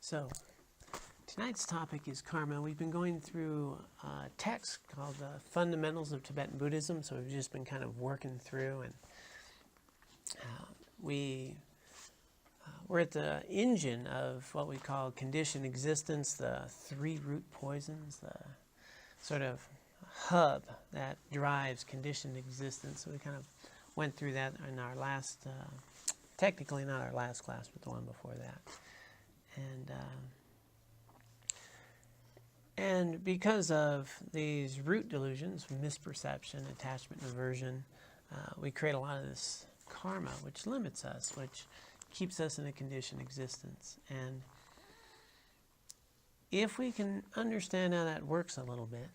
So, tonight's topic is karma. We've been going through a text called the Fundamentals of Tibetan Buddhism, so we've just been kind of working through, and we're at the engine of what we call conditioned existence, the three root poisons, the sort of hub that drives conditioned existence. So we kind of went through that in our last, technically not our last class, but the one before that. And because of these root delusions, misperception, attachment, and aversion, we create a lot of this karma, which limits us, which keeps us in a conditioned existence. And if we can understand how that works a little bit,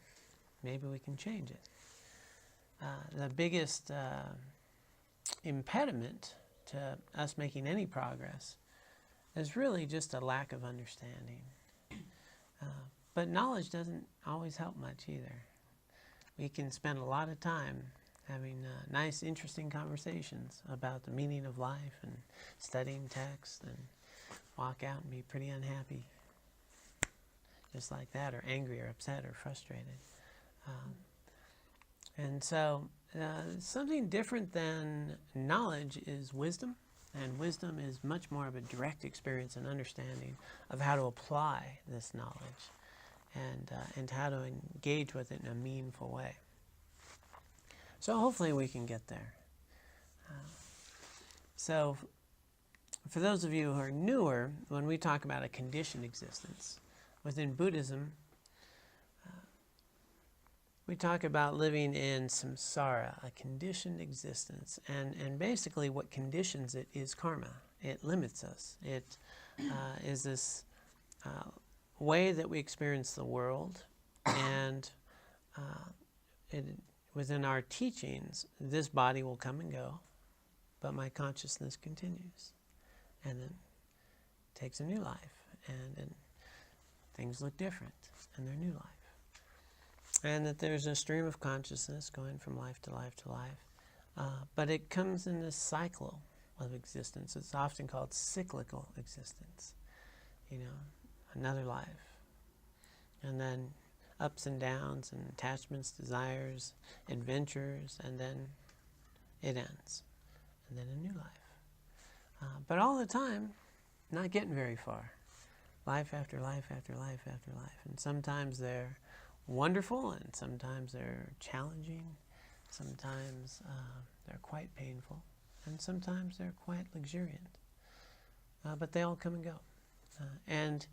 maybe we can change it. The biggest impediment to us making any progress is really just a lack of understanding. But knowledge doesn't always help much either. We can spend a lot of time having nice, interesting conversations about the meaning of life and studying text, and walk out and be pretty unhappy, just like that, or angry, or upset, or frustrated. And so something different than knowledge is wisdom, and wisdom is much more of a direct experience and understanding of how to apply this knowledge and how to engage with it in a meaningful way. So hopefully we can get there. So for those of you who are newer, when we talk about a conditioned existence, within Buddhism, we talk about living in samsara, a conditioned existence. And basically what conditions it is karma. It limits us. It is this way that we experience the world. And within our teachings, this body will come and go, but my consciousness continues. And then takes a new life. And then things look different in their new life. And that there's a stream of consciousness going from life to life to life. But it comes in this cycle of existence. It's often called cyclical existence. You know, another life. And then ups and downs and attachments, desires, adventures, and then it ends. And then a new life. But all the time, not getting very far. Life after life after life after life. And sometimes they're wonderful, and sometimes they're challenging, sometimes they're quite painful, and sometimes they're quite luxuriant. But they all come and go. And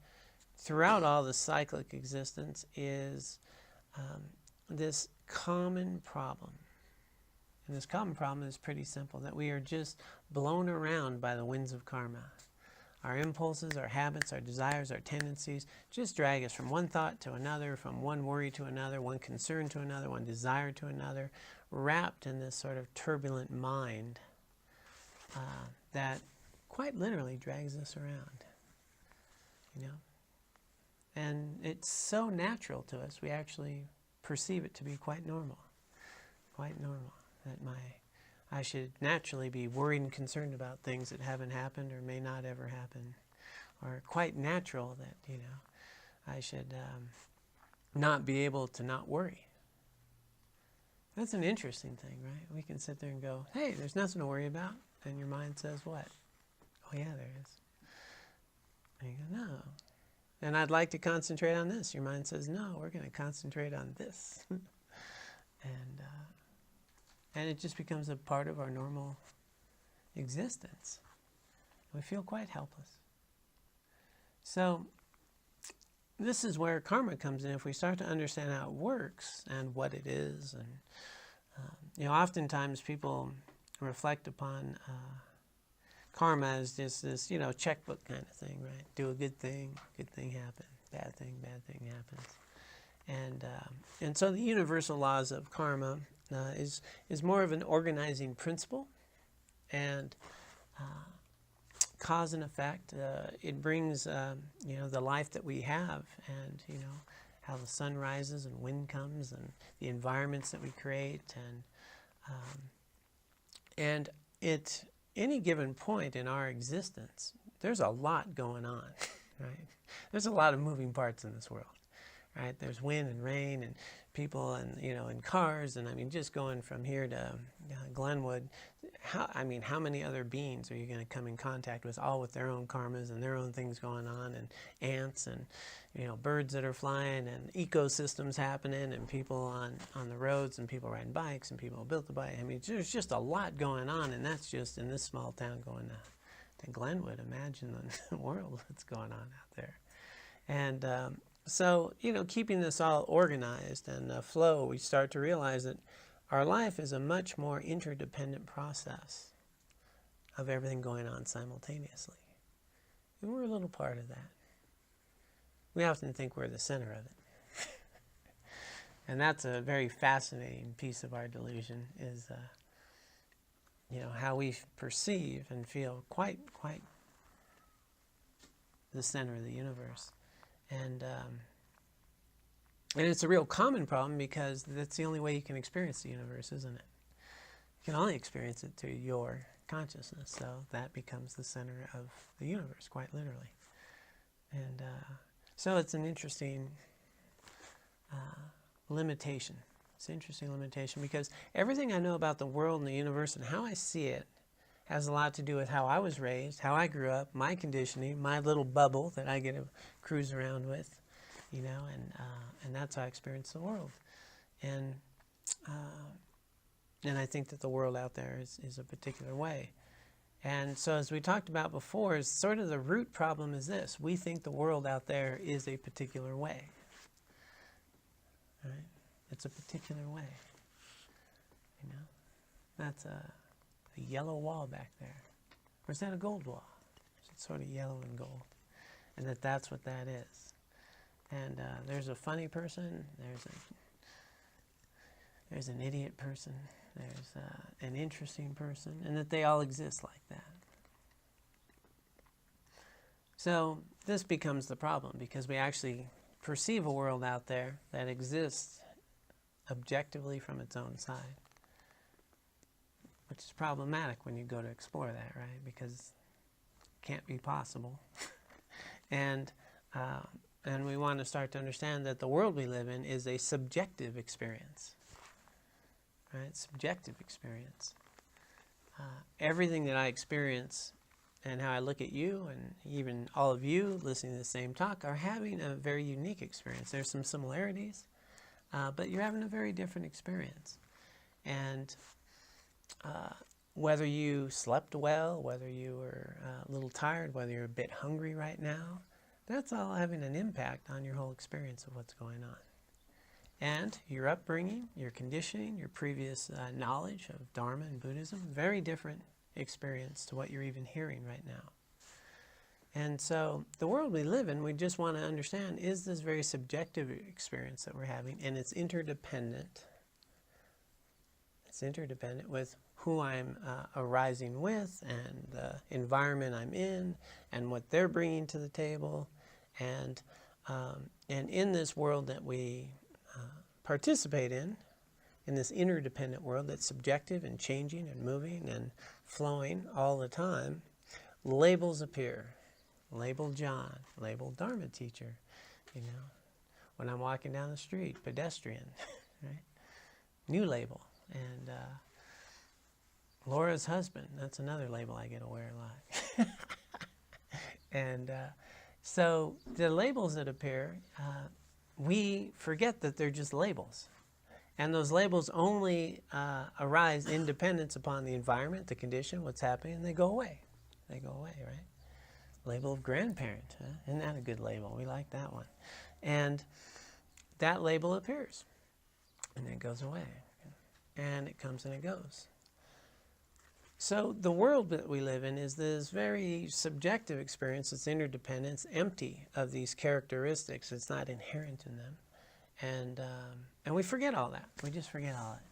throughout all the cyclic existence is this common problem. And this common problem is pretty simple, that we are just blown around by the winds of karma. Our impulses, our habits, our desires, our tendencies just drag us from one thought to another, from one worry to another, one concern to another, one desire to another, wrapped in this sort of turbulent mind that quite literally drags us around, you know. And it's so natural to us, we actually perceive it to be quite normal, that I should naturally be worried and concerned about things that haven't happened or may not ever happen, or quite natural that, you know, I should not be able to not worry. That's an interesting thing, right? We can sit there and go, hey, there's nothing to worry about. And your mind says what? Oh yeah, there is. And you go, no. And I'd like to concentrate on this. Your mind says, no, we're going to concentrate on this. And it just becomes a part of our normal existence. We feel quite helpless. So this is where karma comes in. If we start to understand how it works and what it is, and you know, oftentimes people reflect upon karma as just this, you know, checkbook kind of thing, right? Do a good thing happens. Bad thing happens. And so the universal laws of karma is more of an organizing principle, and cause and effect. It brings you know, the life that we have, and you know, how the sun rises and wind comes, and the environments that we create, and at any given point in our existence, there's a lot going on, right? There's a lot of moving parts in this world, right? There's wind and rain and people and, in cars. And I mean, just going from here to Glenwood, how many other beings are you going to come in contact with, all with their own karmas and their own things going on, and ants and, birds that are flying and ecosystems happening and people on the roads and people riding bikes and people who built the bike. I mean, there's just a lot going on, and that's just in this small town going to Glenwood. Imagine the world that's going on out there. And so, keeping this all organized and flow, we start to realize that our life is a much more interdependent process of everything going on simultaneously. And we're a little part of that. We often think we're the center of it. And that's a very fascinating piece of our delusion, is how we perceive and feel quite the center of the universe. And it's a real common problem, because that's the only way you can experience the universe, isn't it? You can only experience it through your consciousness, so that becomes the center of the universe, quite literally. And so it's an interesting limitation. It's an interesting limitation, because everything I know about the world and the universe and how I see it has a lot to do with how I was raised, how I grew up, my conditioning, my little bubble that I get to cruise around with, and that's how I experience the world. And I think that the world out there is a particular way. And so, as we talked about before, is sort of the root problem is this: we think the world out there is a particular way. Right? It's a particular way. That's a yellow wall back there. Or is that a gold wall? It's sort of yellow and gold. And that's what that is. And there's a funny person, there's an idiot person, there's an interesting person, and that they all exist like that. So this becomes the problem, because we actually perceive a world out there that exists objectively from its own side, which is problematic when you go to explore that, right? Because it can't be possible. And we want to start to understand that the world we live in is a subjective experience, right? Subjective experience. Everything that I experience and how I look at you, and even all of you listening to the same talk, are having a very unique experience. There's some similarities, but you're having a very different experience. And whether you slept well, whether you were a little tired, whether you're a bit hungry right now, that's all having an impact on your whole experience of what's going on. And your upbringing, your conditioning, your previous knowledge of Dharma and Buddhism, very different experience to what you're even hearing right now. And so the world we live in, we just want to understand, is this very subjective experience that we're having, and it's interdependent. It's interdependent with who I'm arising with, and the environment I'm in, and what they're bringing to the table. And in this world that we participate in this interdependent world that's subjective and changing and moving and flowing all the time, labels appear. Label John, label Dharma teacher, when I'm walking down the street, pedestrian, right? New label. And Laura's husband, that's another label I get to wear a lot. And so the labels that appear, we forget that they're just labels. And those labels only arise in dependence upon the environment, the condition, what's happening, and they go away. They go away, right? Label of grandparent. Huh? Isn't that a good label? We like that one. And that label appears. And then it goes away. And it comes and it goes. So the world that we live in is this very subjective experience. It's interdependent. It's empty of these characteristics. It's not inherent in them. And we forget all that. We just forget all that.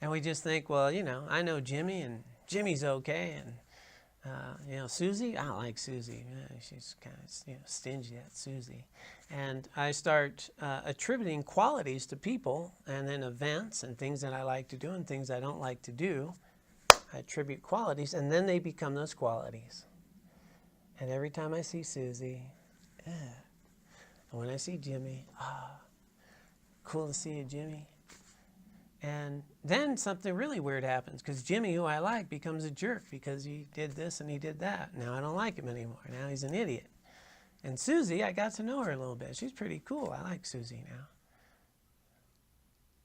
And we just think, well, I know Jimmy, and Jimmy's okay, and Susie, I don't like Susie. She's kind of stingy, that Susie. And I start attributing qualities to people, and then events and things that I like to do and things I don't like to do. I attribute qualities, and then they become those qualities. And every time I see Susie, And when I see Jimmy, cool to see you, Jimmy. And then something really weird happens, because Jimmy, who I like, becomes a jerk because he did this and he did that. Now I don't like him anymore. Now he's an idiot. And Susie, I got to know her a little bit. She's pretty cool. I like Susie now.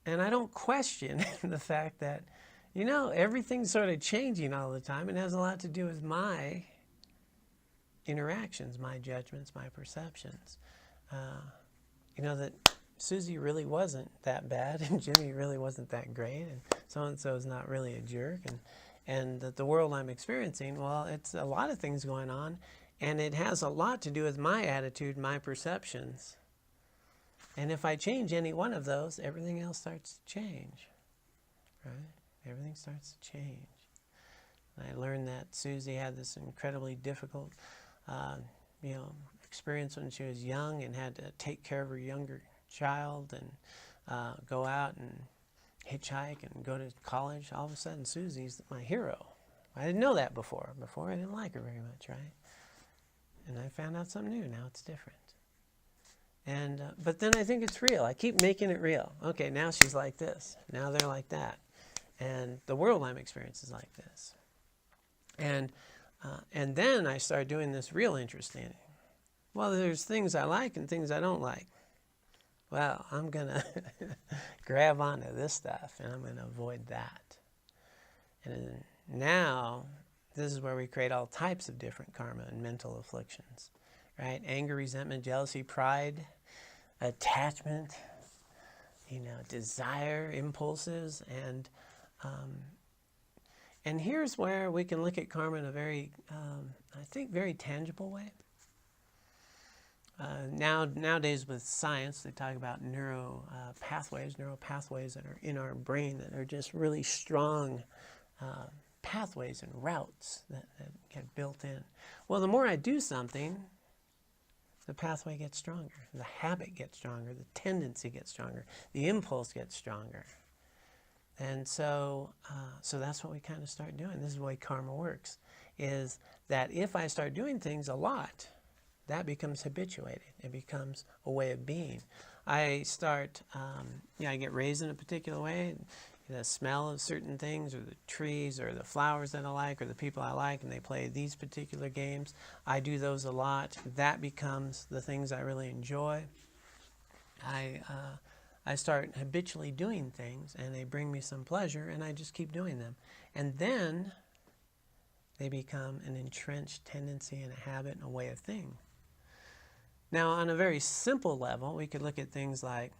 And I don't question the fact that, everything's sort of changing all the time. It has a lot to do with my interactions, my judgments, my perceptions. That Susie really wasn't that bad, and Jimmy really wasn't that great, and so-and-so is not really a jerk, and that the world I'm experiencing, well, it's a lot of things going on, and it has a lot to do with my attitude, my perceptions. And if I change any one of those, everything else starts to change, right? Everything starts to change. And I learned that Susie had this incredibly difficult, experience when she was young and had to take care of her younger child and go out and hitchhike and go to college. All of a sudden, Susie's my hero. I didn't know that before. Before, I didn't like her very much, right? And I found out something new. Now it's different. And but then I think it's real. I keep making it real. Okay, now she's like this. Now they're like that. And the world I'm experiencing is like this. And then I started doing this real interesting. Well, there's things I like and things I don't like. Well, I'm going to grab onto this stuff and I'm going to avoid that. And now, this is where we create all types of different karma and mental afflictions, right? Anger, resentment, jealousy, pride, attachment, desire, impulses, and here's where we can look at karma in a very, very tangible way. Nowadays with science, they talk about neural pathways that are in our brain that are just really strong pathways and routes that get built in. Well, the more I do something, the pathway gets stronger, the habit gets stronger, the tendency gets stronger, the impulse gets stronger. And so that's what we kind of start doing. This is the way karma works, is that if I start doing things a lot, that becomes habituated. It becomes a way of being. I start, I get raised in a particular way. The smell of certain things, or the trees, or the flowers that I like, or the people I like, and they play these particular games. I do those a lot. That becomes the things I really enjoy. I start habitually doing things, and they bring me some pleasure, and I just keep doing them. And then they become an entrenched tendency and a habit and a way of thing. Now, on a very simple level, we could look at things like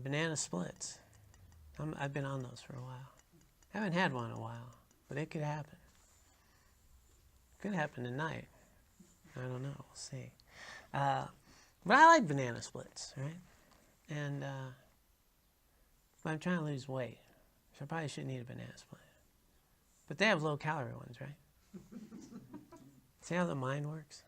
banana splits. I've been on those for a while. I haven't had one in a while, but it could happen. It could happen tonight. I don't know. We'll see. But I like banana splits, right? And if I'm trying to lose weight, so I probably shouldn't eat a banana split. But they have low-calorie ones, right? See how the mind works?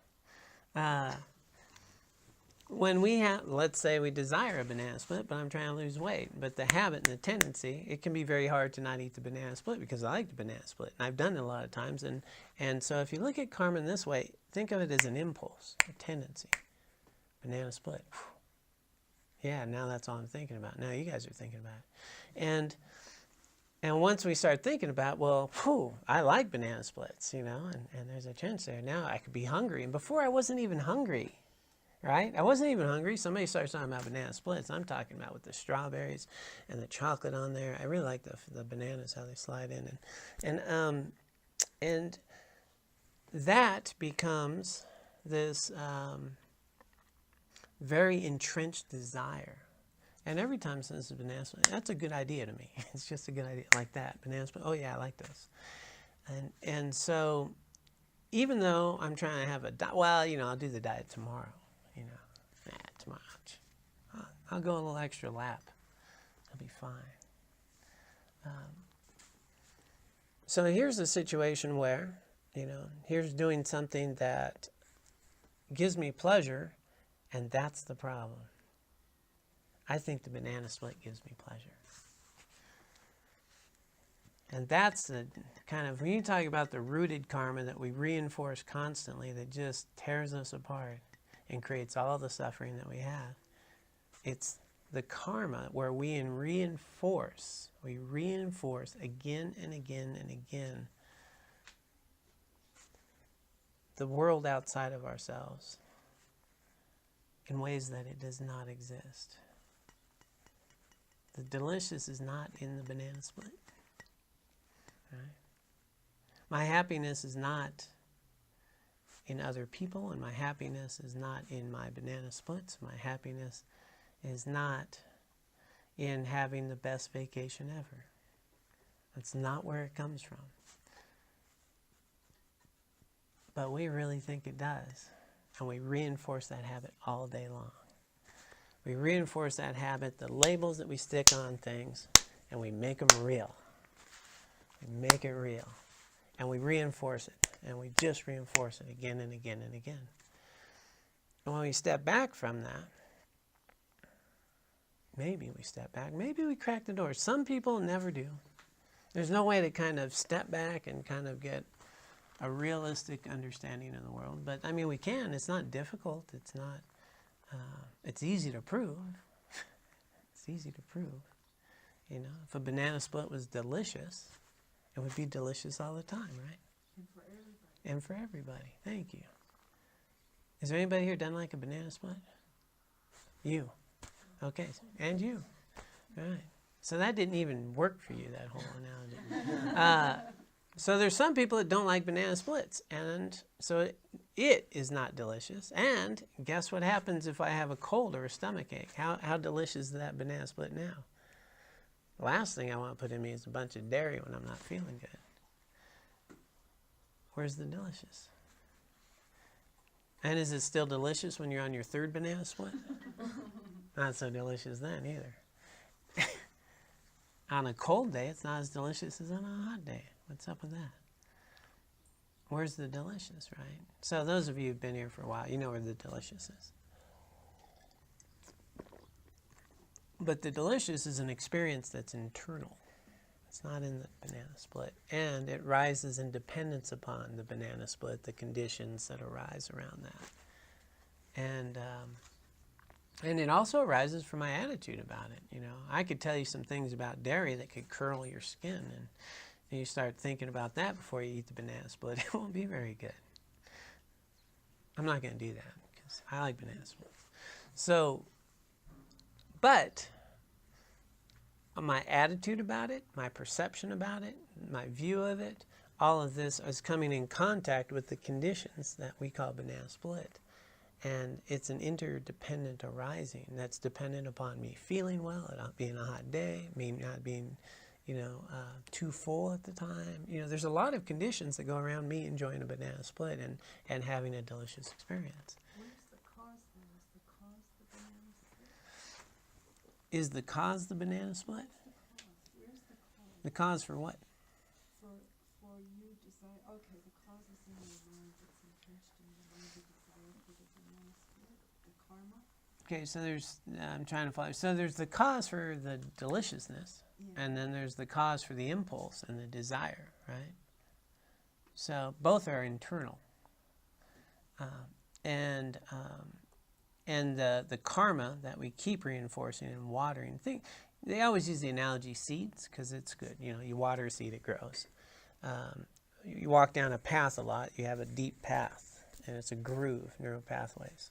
When we have, let's say we desire a banana split, but I'm trying to lose weight, but the habit and the tendency, it can be very hard to not eat the banana split because I like the banana split. And I've done it a lot of times. And so if you look at karma in this way, think of it as an impulse, a tendency. Banana split. Yeah, now that's all I'm thinking about. Now you guys are thinking about it. And once we start thinking about, well, I like banana splits, and there's a chance there. Now I could be hungry. And before I wasn't even hungry, right? I wasn't even hungry. Somebody starts talking about banana splits. I'm talking about with the strawberries and the chocolate on there. I really like the bananas, how they slide in. And that becomes this very entrenched desire. And every time someone says banana split, that's a good idea to me. It's just a good idea, like that. Banana split, oh yeah, I like this. And so, even though I'm trying to have a diet, well, I'll do the diet tomorrow. Tomorrow. I'll go a little extra lap. I'll be fine. So here's a situation where, here's doing something that gives me pleasure, and that's the problem. I think the banana split gives me pleasure. And that's the kind of, when you talk about the rooted karma that we reinforce constantly, that just tears us apart and creates all the suffering that we have. It's the karma where we reinforce again and again and again the world outside of ourselves in ways that it does not exist. The delicious is not in the banana split. Right? My happiness is not in other people, and my happiness is not in my banana splits. My happiness is not in having the best vacation ever. That's not where it comes from. But we really think it does. And we reinforce that habit all day long. We reinforce that habit, the labels that we stick on things, and we make them real. We make it real. And we reinforce it. And we just reinforce it again and again and again. And when we step back from that, maybe we step back, maybe we crack the door. Some people never do. There's no way to kind of step back and kind of get a realistic understanding of the world. But, I mean, we can. It's not difficult. It's not, it's easy to prove. It's easy to prove. You know, if a banana split was delicious, it would be delicious all the time, right? And for everybody. And for everybody. Thank you. Is there anybody here done like a banana split? You. Okay. And you. All right. So that didn't even work for you, that whole analogy. So there's some people that don't like banana splits, and so it is not delicious. And guess what happens if I have a cold or a stomach ache? How delicious is that banana split now? The last thing I want to put in me is a bunch of dairy when I'm not feeling good. Where's the delicious? And is it still delicious when you're on your third banana split? Not so delicious then either. On a cold day, it's not as delicious as on a hot day. What's up with that? Where's the delicious, right? So those of you who've been here for a while, you know where the delicious is. But the delicious is an experience that's internal. It's not in the banana split. And it rises in dependence upon the banana split, the conditions that arise around that. And it also arises from my attitude about it. You know, I could tell you some things about dairy that could curl your skin, and you start thinking about that before you eat the banana split. It won't be very good. I'm not going to do that because I like banana splits. So, but my attitude about it, my perception about it, my view of it, all of this is coming in contact with the conditions that we call banana split. And it's an interdependent arising that's dependent upon me feeling well, it not being a hot day, me not being, too full at the time. You know, there's a lot of conditions that go around me enjoying a banana split and having a delicious experience. What is the cause then? Is the cause the banana split? Is the cause the banana split? Where's the cause? The cause for what? For you decide, okay, the cause is in your mind, it's entrenched in your mind, the desire for the banana split, the karma. Okay, so I'm trying to follow. So there's the cause for the deliciousness, and then there's the cause for the impulse and the desire, right? So both are internal. And the karma that we keep reinforcing and watering. They always use the analogy seeds because it's good. You know, you water a seed, it grows. You walk down a path a lot, you have a deep path, and it's a groove, neural pathways.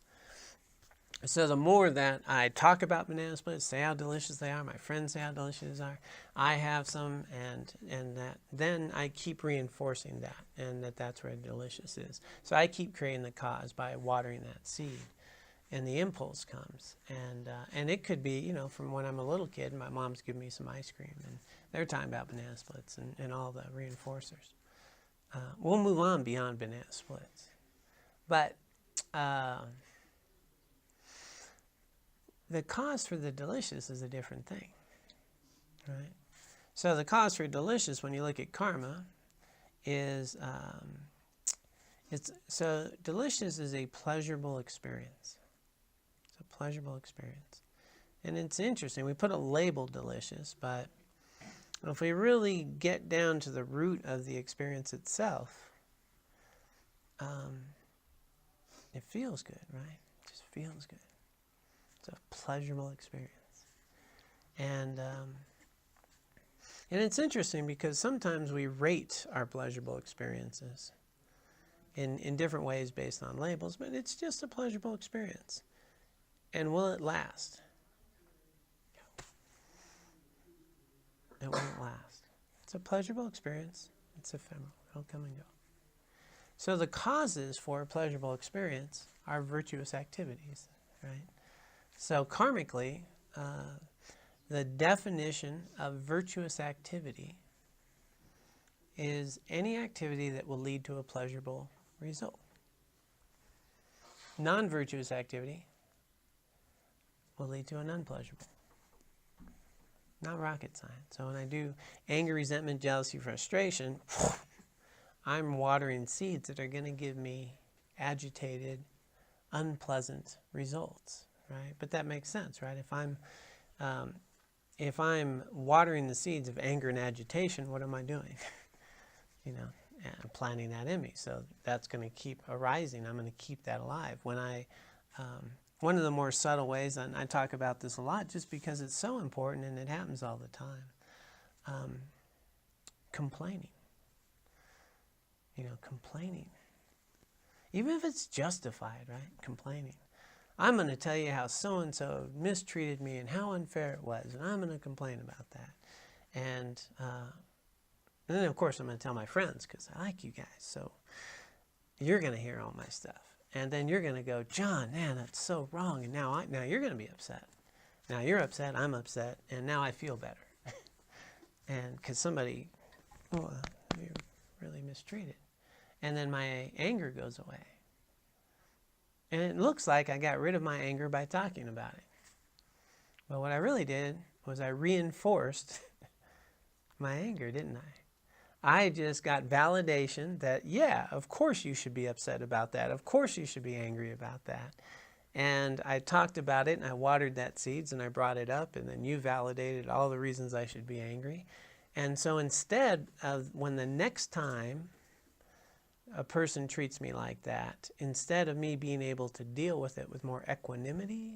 So the more that I talk about banana splits, say how delicious they are, my friends say how delicious they are, I have some, and that, then I keep reinforcing that, and that's where delicious is. So I keep creating the cause by watering that seed, and the impulse comes, and it could be, from when I'm a little kid, my mom's giving me some ice cream, and they're talking about banana splits and all the reinforcers. We'll move on beyond banana splits, but the cause for the delicious is a different thing, right? So the cause for delicious, when you look at karma, is so delicious is a pleasurable experience. It's a pleasurable experience, and it's interesting. We put a label delicious, but If we really get down to the root of the experience itself, it feels good, right? It just feels good. It's a pleasurable experience. And it's interesting because sometimes we rate our pleasurable experiences in different ways based on labels, but it's just a pleasurable experience. And will it last? It won't last. It's a pleasurable experience. It's ephemeral. It'll come and go. So the causes for a pleasurable experience are virtuous activities, right? So karmically, the definition of virtuous activity is any activity that will lead to a pleasurable result. Non-virtuous activity will lead to an unpleasurable. Not rocket science. So when I do anger, resentment, jealousy, frustration, I'm watering seeds that are going to give me agitated, unpleasant results, right? But that makes sense, right? If I'm watering the seeds of anger and agitation, what am I doing? I'm planting that in me. So that's going to keep arising. I'm going to keep that alive. One of the more subtle ways, and I talk about this a lot just because it's so important and it happens all the time, complaining. Complaining. Even if it's justified, right? Complaining. I'm going to tell you how so-and-so mistreated me and how unfair it was, and I'm going to complain about that. And then, of course, I'm going to tell my friends because I like you guys. So you're going to hear all my stuff. And then you're going to go, John, man, that's so wrong. And now you're going to be upset. Now you're upset, I'm upset, and now I feel better. And because somebody, you're really mistreated. And then my anger goes away. And it looks like I got rid of my anger by talking about it. But what I really did was I reinforced my anger, didn't I? I just got validation that, yeah, of course you should be upset about that. Of course you should be angry about that. And I talked about it and I watered that seeds and I brought it up and then you validated all the reasons I should be angry. And so instead of when the next time a person treats me like that, instead of me being able to deal with it with more equanimity,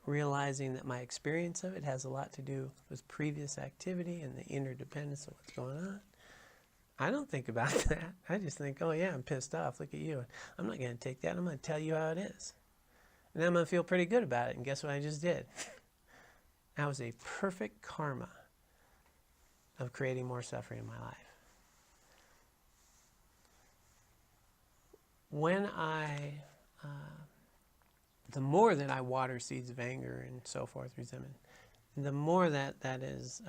realizing that my experience of it has a lot to do with previous activity and the interdependence of what's going on, I don't think about that. I just think, oh yeah, I'm pissed off. Look at you. I'm not going to take that. I'm going to tell you how it is. And I'm going to feel pretty good about it. And guess what I just did? That was a perfect karma of creating more suffering in my life. When the more that I water seeds of anger and so forth, resentment, the more that is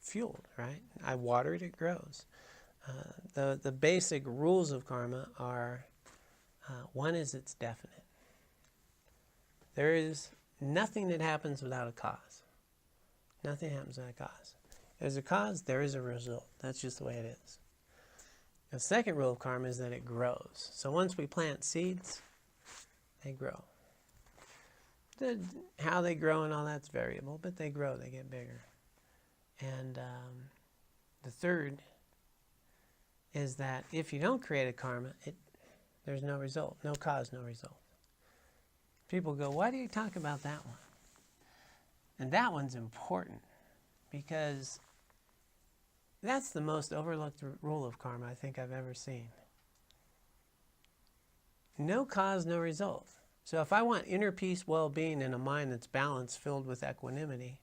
fueled, right? I water it, it grows. The basic rules of karma are, one is it's definite. There is nothing that happens without a cause. Nothing happens without a cause. There's a cause, there is a result. That's just the way it is. The second rule of karma is that it grows. So once we plant seeds, they grow. How they grow and all that's variable, but they grow, they get bigger. And the third is that if you don't create a karma, there's no result. No cause, no result. People go, why do you talk about that one? And that one's important because that's the most overlooked rule of karma I think I've ever seen. No cause, no result. So if I want inner peace, well-being, and a mind that's balanced, filled with equanimity,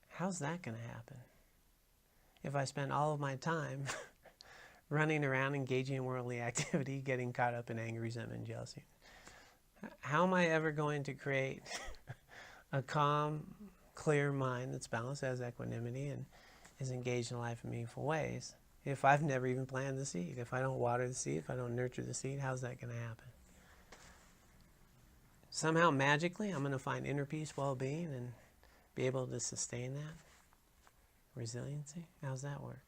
how's that going to happen? If I spend all of my time running around, engaging in worldly activity, getting caught up in anger, resentment, and jealousy, how am I ever going to create a calm, clear mind that's balanced, has equanimity, and is engaged in life in meaningful ways if I've never even planted the seed? If I don't water the seed, if I don't nurture the seed, how's that going to happen? Somehow, magically, I'm going to find inner peace, well-being, and be able to sustain that? Resiliency? How's that work?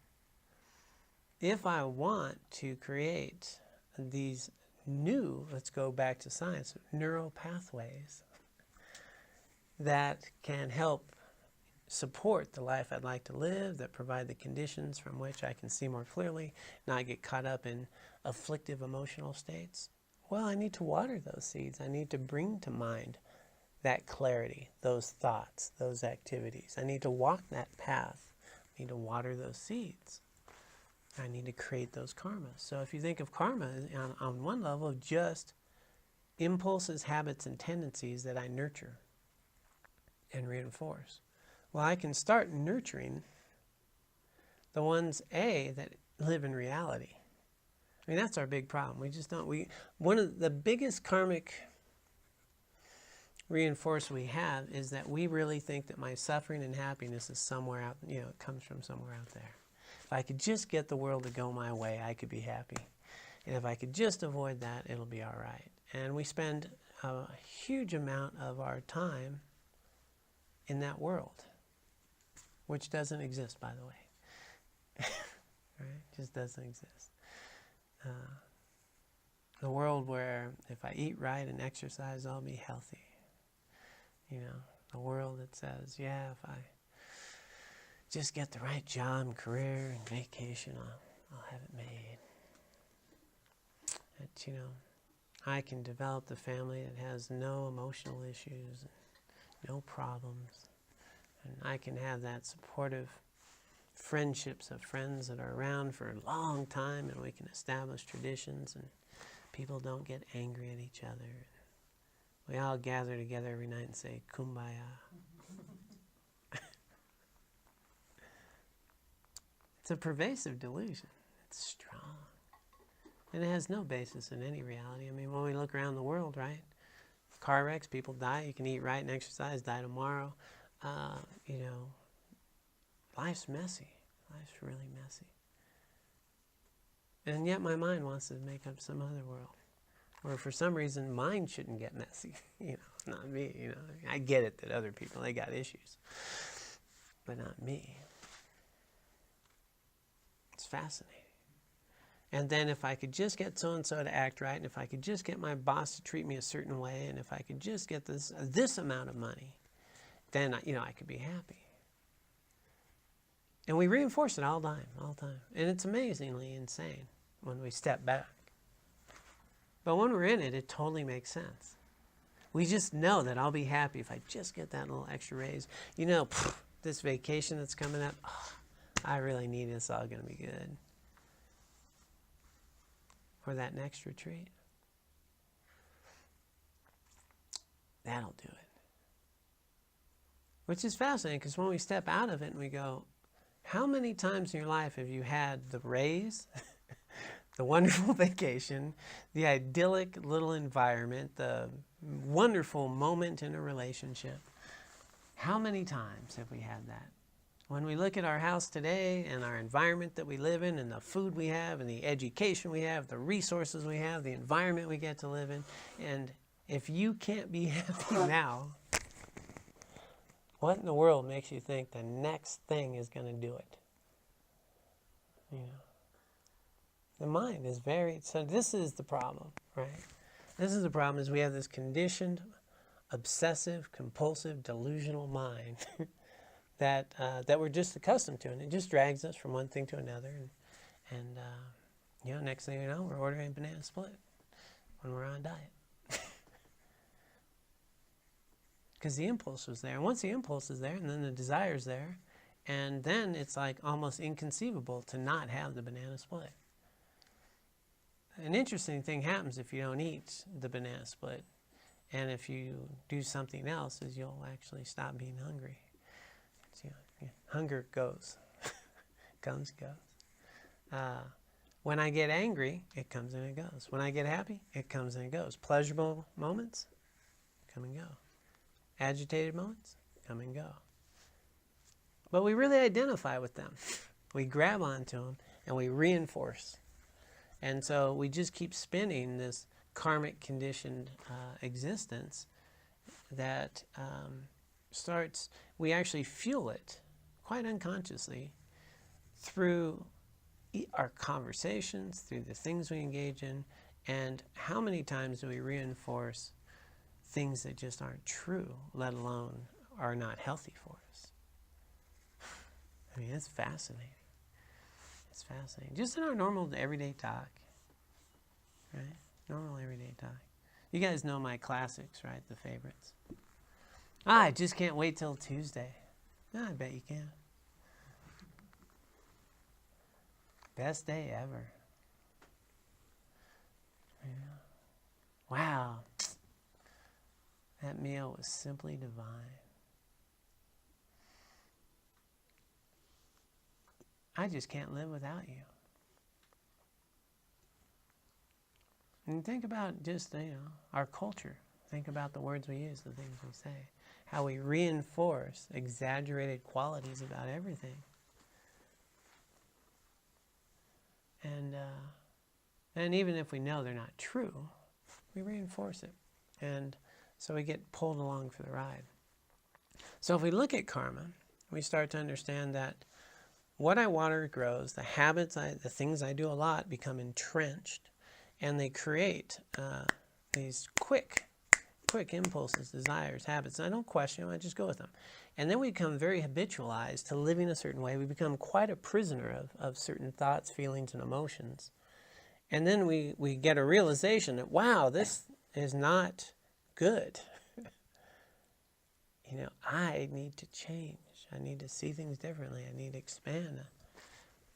If I want to create these new, let's go back to science, neural pathways that can help support the life I'd like to live, that provide the conditions from which I can see more clearly, not get caught up in afflictive emotional states? Well, I need to water those seeds. I need to bring to mind that clarity, those thoughts, those activities. I need to walk that path. I need to water those seeds. I need to create those karmas. So if you think of karma on one level, just impulses, habits, and tendencies that I nurture and reinforce. Well, I can start nurturing the ones, that live in reality. I mean, that's our big problem. We just don't, one of the biggest karmic reinforce we have is that we really think that my suffering and happiness is somewhere out, it comes from somewhere out there. If I could just get the world to go my way, I could be happy. And if I could just avoid that, it'll be all right. And we spend a huge amount of our time in that world, which doesn't exist, by the way. Right? Just doesn't exist. The world where if I eat right and exercise, I'll be healthy. The world that says, yeah, if I just get the right job and career and vacation, I'll have it made. That, I can develop the family that has no emotional issues, and no problems. And I can have that supportive friendships of friends that are around for a long time, and we can establish traditions, and people don't get angry at each other. We all gather together every night and say, Kumbaya. It's a pervasive delusion. It's strong. And it has no basis in any reality. I mean, when we look around the world, right? Car wrecks, people die. You can eat right and exercise, die tomorrow. Life's messy. Life's really messy. And yet my mind wants to make up some other world. Or for some reason, mine shouldn't get messy. Not me. I get it that other people, they got issues. But not me. It's fascinating. And then if I could just get so-and-so to act right, and if I could just get my boss to treat me a certain way, and if I could just get this amount of money, then, I could be happy. And we reinforce it all the time. And it's amazingly insane when we step back. But when we're in it, it totally makes sense. We just know that I'll be happy if I just get that little extra raise. This vacation that's coming up, I really need it. It's all going to be good. Or that next retreat. That'll do it. Which is fascinating, because when we step out of it and we go, how many times in your life have you had the raise, the wonderful vacation, the idyllic little environment, the wonderful moment in a relationship? How many times have we had that? When we look at our house today and our environment that we live in and the food we have and the education we have, the resources we have, the environment we get to live in, and if you can't be happy now, what in the world makes you think the next thing is going to do it? The mind is so this is the problem, right? This is the problem, is we have this conditioned, obsessive, compulsive, delusional mind that we're just accustomed to, and it just drags us from one thing to another. And next thing you know, we're ordering banana split when we're on a diet. Because the impulse was there. And once the impulse is there, and then the desire is there, and then it's like almost inconceivable to not have the banana split. An interesting thing happens if you don't eat the banana split. And if you do something else, is you'll actually stop being hungry. Hunger goes. Comes, goes. When I get angry, it comes and it goes. When I get happy, it comes and it goes. Pleasurable moments, come and go. Agitated moments, come and go. But we really identify with them. We grab onto them and we reinforce. And so we just keep spinning this karmic conditioned existence that we actually fuel it quite unconsciously through our conversations, through the things we engage in, and how many times do we reinforce things that just aren't true, let alone are not healthy for us. I mean, it's fascinating. It's fascinating. Just in our normal everyday talk, right? Normal everyday talk. You guys know my classics, right? The favorites. I just can't wait till Tuesday. I bet you can. Best day ever. Yeah. Wow. That meal was simply divine. I just can't live without you. And think about just, our culture. Think about the words we use, the things we say. How we reinforce exaggerated qualities about everything. And even if we know they're not true, we reinforce it. And so we get pulled along for the ride. So if we look at karma, we start to understand that what I water grows, the habits, the things I do a lot become entrenched, and they create these quick impulses, desires, habits. And I don't question them, I just go with them. And then we become very habitualized to living a certain way. We become quite a prisoner of certain thoughts, feelings, and emotions. And then we get a realization that, wow, this is not good. I need to change. I need to see things differently. I need to expand.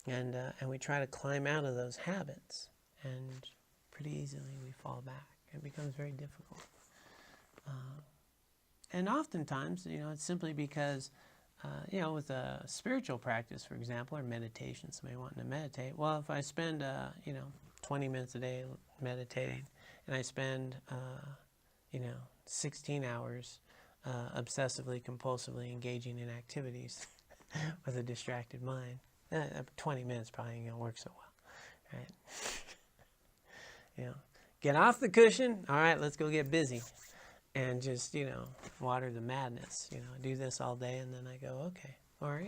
And we try to climb out of those habits. And pretty easily we fall back. It becomes very difficult. And oftentimes, it's simply because, with a spiritual practice, for example, or meditation, somebody wanting to meditate, well, if I spend, 20 minutes a day meditating, and I spend, 16 hours obsessively, compulsively engaging in activities with a distracted mind, 20 minutes probably ain't going to work so well, right? Get off the cushion. All right, let's go get busy. And just, water the madness. Do this all day, and then I go, okay. Or,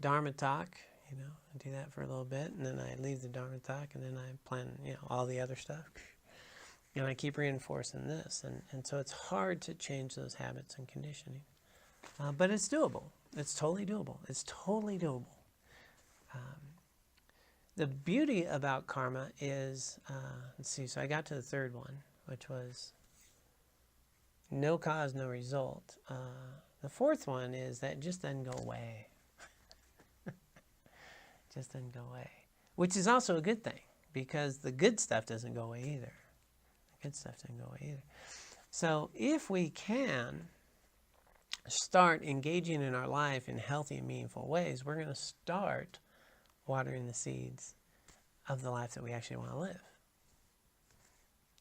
Dharma talk, I do that for a little bit, and then I leave the Dharma talk, and then I plan, all the other stuff. And I keep reinforcing this. And so it's hard to change those habits and conditioning. But it's doable. It's totally doable. It's totally doable. The beauty about karma is, let's see, so I got to the third one, which was no cause, no result. The fourth one is that it just doesn't go away. Just doesn't go away. Which is also a good thing, because the good stuff doesn't go away either. The good stuff doesn't go away either. So if we can start engaging in our life in healthy and meaningful ways, we're going to start watering the seeds of the life that we actually want to live.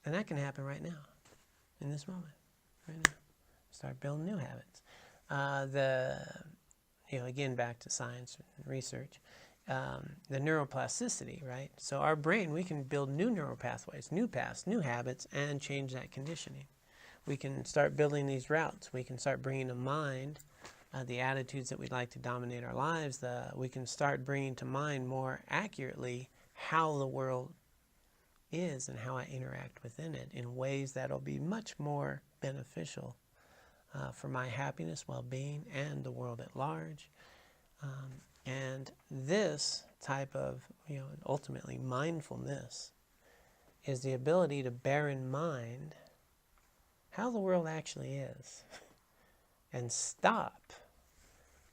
And that can happen right now, in this moment. Right now, start building new habits. Again, back to science and research, the neuroplasticity, right? So our brain, we can build new neural pathways, new paths, new habits, and change that conditioning. We can start building these routes. We can start bringing to mind the attitudes that we'd like to dominate our lives. We can start bringing to mind more accurately how the world is and how I interact within it in ways that'll be much more beneficial for my happiness, well-being, and the world at large. And this type of, ultimately mindfulness is the ability to bear in mind how the world actually is and stop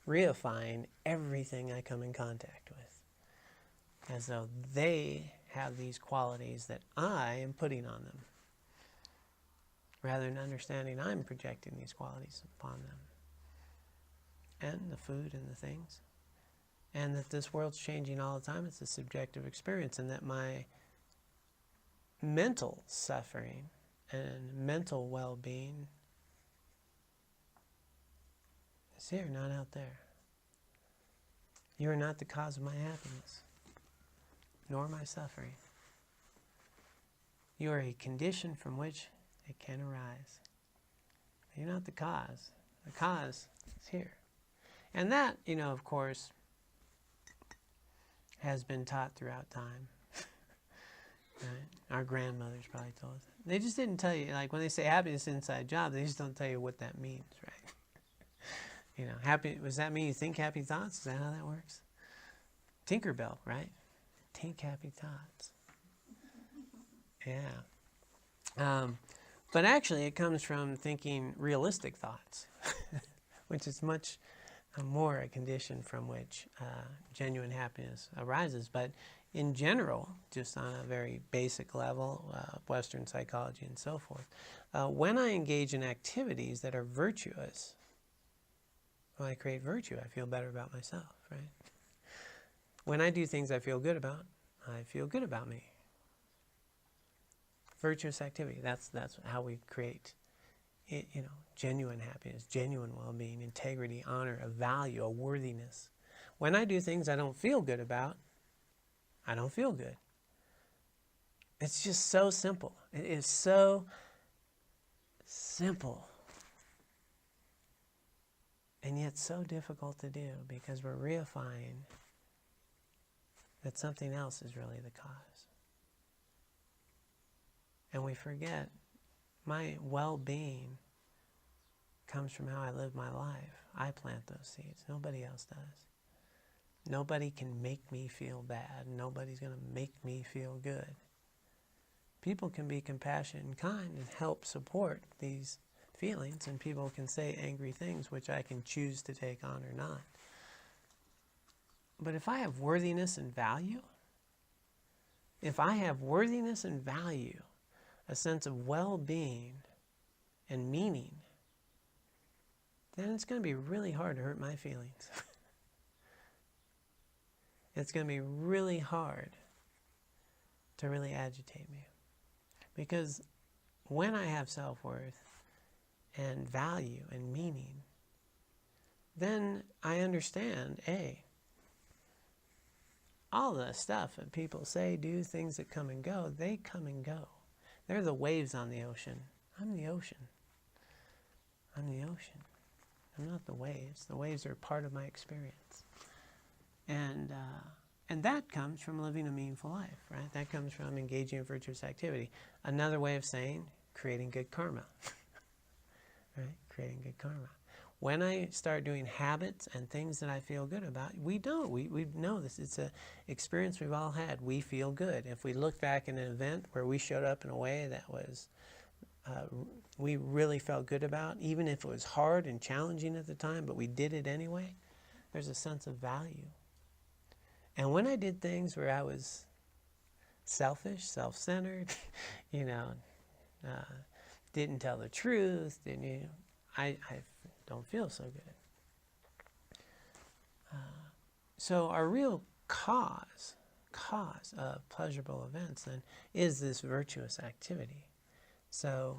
reifying everything I come in contact with as though they have these qualities that I am putting on them, rather than understanding I'm projecting these qualities upon them, and the food and the things, and that this world's changing all the time. It's a subjective experience, and that my mental suffering and mental well-being is here, not out there. You are not the cause of my happiness, nor my suffering. You are a condition from which it can arise. You're not the cause. The cause is here. And that, of course, has been taught throughout time. Right? Our grandmothers probably told us that. They just didn't tell you, like when they say happiness inside job, they just don't tell you what that means, right? You know, happy, does that mean you think happy thoughts? Is that how that works? Tinkerbell, right? Think happy thoughts. Yeah. But actually, it comes from thinking realistic thoughts, which is much more a condition from which genuine happiness arises. But in general, just on a very basic level, Western psychology and so forth, when I engage in activities that are virtuous, when I create virtue, I feel better about myself, right? When I do things I feel good about, I feel good about me. Virtuous activity, that's how we create, genuine happiness, genuine well-being, integrity, honor, a value, a worthiness. When I do things I don't feel good about, I don't feel good. It's just so simple. It is so simple. And yet so difficult to do because we're reifying that something else is really the cause. And we forget my well-being comes from how I live my life. I plant those seeds. Nobody else does. Nobody can make me feel bad. Nobody's going to make me feel good. People can be compassionate and kind and help support these feelings, and people can say angry things which I can choose to take on or not. But if I have worthiness and value, a sense of well-being and meaning, then it's going to be really hard to hurt my feelings. It's going to be really hard to really agitate me. Because when I have self-worth and value and meaning, then I understand, all the stuff that people say, do, things that come and go, they come and go. They're the waves on the ocean. I'm the ocean. I'm the ocean. I'm not the waves. The waves are part of my experience. And that comes from living a meaningful life, right? That comes from engaging in virtuous activity. Another way of saying creating good karma, right? Creating good karma. When I start doing habits and things that I feel good about, we know this. It's an experience we've all had. We feel good. If we look back at an event where we showed up in a way that was we really felt good about, even if it was hard and challenging at the time, but we did it anyway, there's a sense of value. And when I did things where I was selfish, self-centered, didn't tell the truth, I don't feel so good. So our real cause of pleasurable events then is this virtuous activity. So,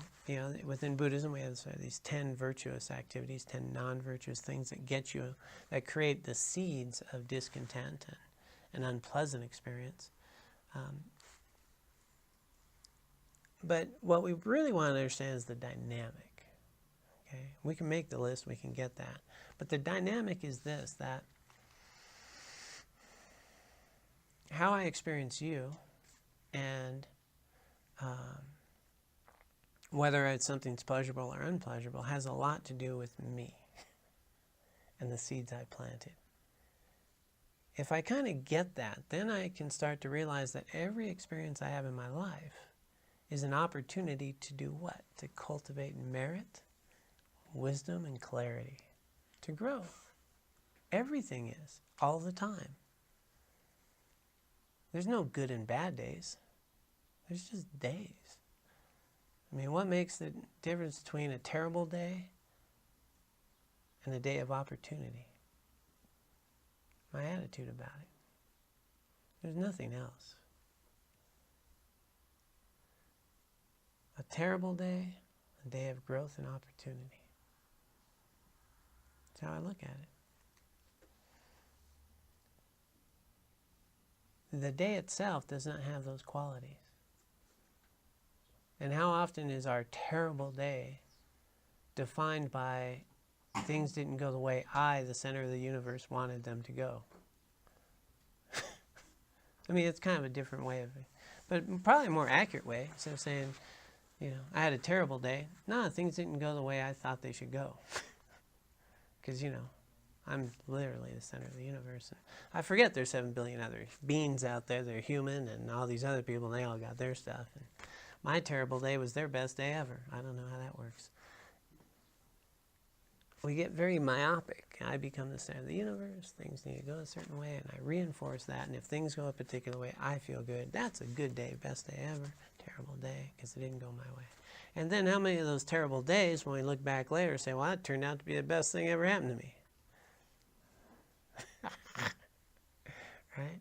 within Buddhism we have these 10 virtuous activities, 10 non-virtuous things that create the seeds of discontent and unpleasant experience. But what we really want to understand is the dynamic. Okay? We can make the list, we can get that. But the dynamic is this, that how I experience you and whether it's something's pleasurable or unpleasurable has a lot to do with me and the seeds I planted. If I kind of get that, then I can start to realize that every experience I have in my life is an opportunity to do what? To cultivate merit, wisdom, and clarity. To grow. Everything is, all the time. There's no good and bad days. There's just days. I mean, what makes the difference between a terrible day and a day of opportunity? My attitude about it. There's nothing else. A terrible day, a day of growth and opportunity. That's how I look at it. The day itself does not have those qualities. And how often is our terrible day defined by things didn't go the way I, the center of the universe, wanted them to go? I mean, it's kind of a different way of it. But probably a more accurate way, instead of saying, I had a terrible day. No, things didn't go the way I thought they should go. Because, you know, I'm literally the center of the universe. I forget there's 7 billion other beings out there that are human, and all these other people, and they all got their stuff. And my terrible day was their best day ever. I don't know how that works. We get very myopic. I become the center of the universe. Things need to go a certain way, and I reinforce that. And if things go a particular way, I feel good. That's a good day, best day ever. Terrible day, because it didn't go my way. And then how many of those terrible days, when we look back later, say, well, that turned out to be the best thing ever happened to me? Right?